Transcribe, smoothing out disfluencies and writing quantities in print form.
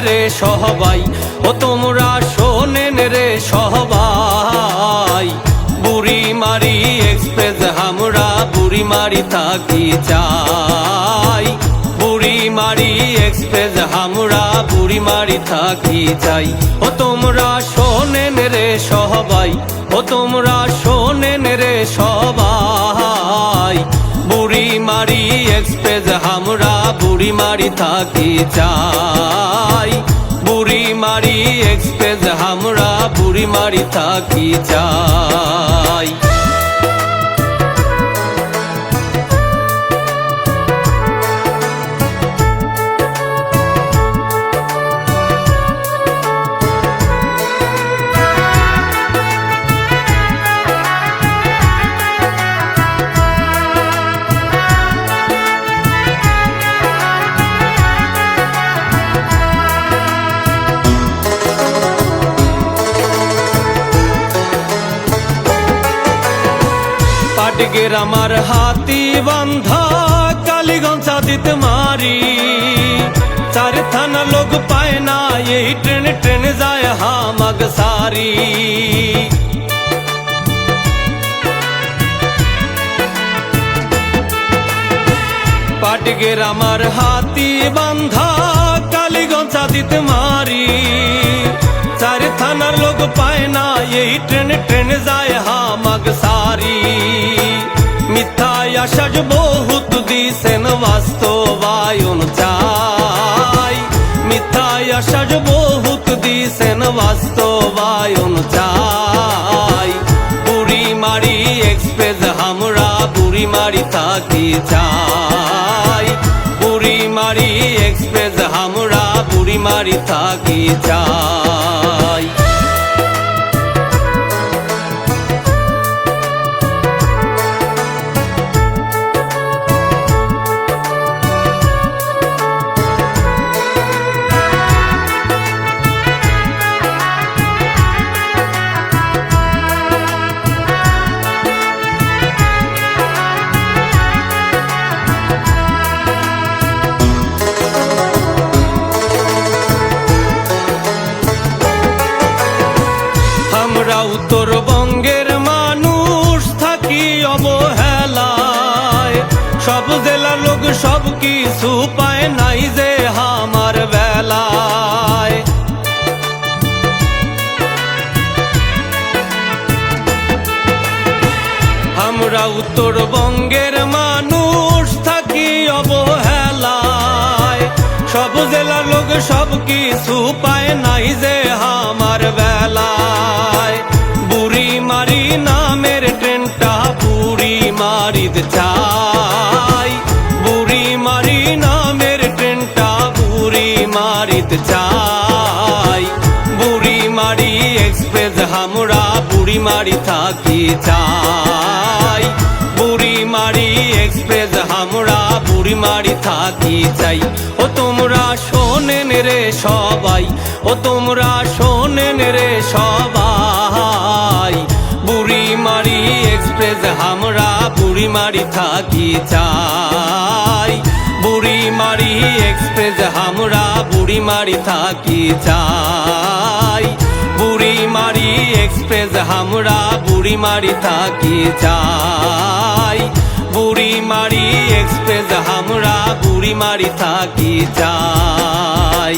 রে সবাই, ও তোমরা শোনেন রে সবাই। বুড়িমারি এক্সপ্রেস আমরা বুড়িমারি থাকি চাই। বুড়িমারি এক্সপ্রেস আমরা বুড়িমারি থাকি চাই। ও তোমরা শোনেন রে সবাই, ও তোমরা শোনেন রে সবাই। বুড়িমারি এক্সপ্রেস আমরা বুড়িমারি থাকি চাই। বুড়িমারি এক্সপ্রেস আমরা বুড়িমারি থাকি চাই। পাটগের আমার হাতি বান্ধা কালীগঞ্জ সাদিত মারি। চার থানা লোক পায় না এই ট্রেন, ট্রেন যায় হামাগ সারি। পাটগের আমার হাতি বান্ধা কালীগঞ্জ সাদিত মারি। চার থানার লোক পায় না এই ট্রেন, ট্রেন যায় হামাগ সারি। মিথ্যায় আশ্বাস বহুত দিছেন বাস্তবায়ন চাই। মিথ্যায় আশ্বাস বহুত দিছেন বাস্তবায়ন চাই। বুড়িমারি এক্সপ্রেস আমরা বুড়িমারি থাকি চাই। বুড়িমারি এক্সপ্রেস আমরা বুড়িমারি থাকি চাই। আমরা উত্তরবঙ্গের মানুষ থাকি অবহেলায়। সব জেলার লোক সব কিছু পায় নাই যে আমার বেলায়। আমরা উত্তরবঙ্গের মানুষ থাকি অবহেলায়। সব জেলার লোক সব কিছু পায় নাই যে আমার বেলায়। বুড়িমারি নামের ট্রেনটা বুড়িমারিত চাই। বুড়িমারি নামের ট্রেনটা বুড়িমারিত চাই। বুড়িমারি এক্সপ্রেস আমরা বুড়িমারি থাকি চাই। বুড়িমারি এক্সপ্রেস আমরা বুড়িমারি থাকি চাই। ও তোমরা শোনেন রে সবাই, ও তোমরা শোনেন রে সবাই। বুড়িমারি এক্সপ্রেস আমরা বুড়িমারি থাকি চাই। বুড়িমারি এক্সপ্রেস আমরা বুড়িমারি থাকি চাই। বুড়িমারি এক্সপ্রেস আমরা বুড়িমারি থাকি চাই। বুড়িমারি এক্সপ্রেস আমরা বুড়িমারি থাকি চাই।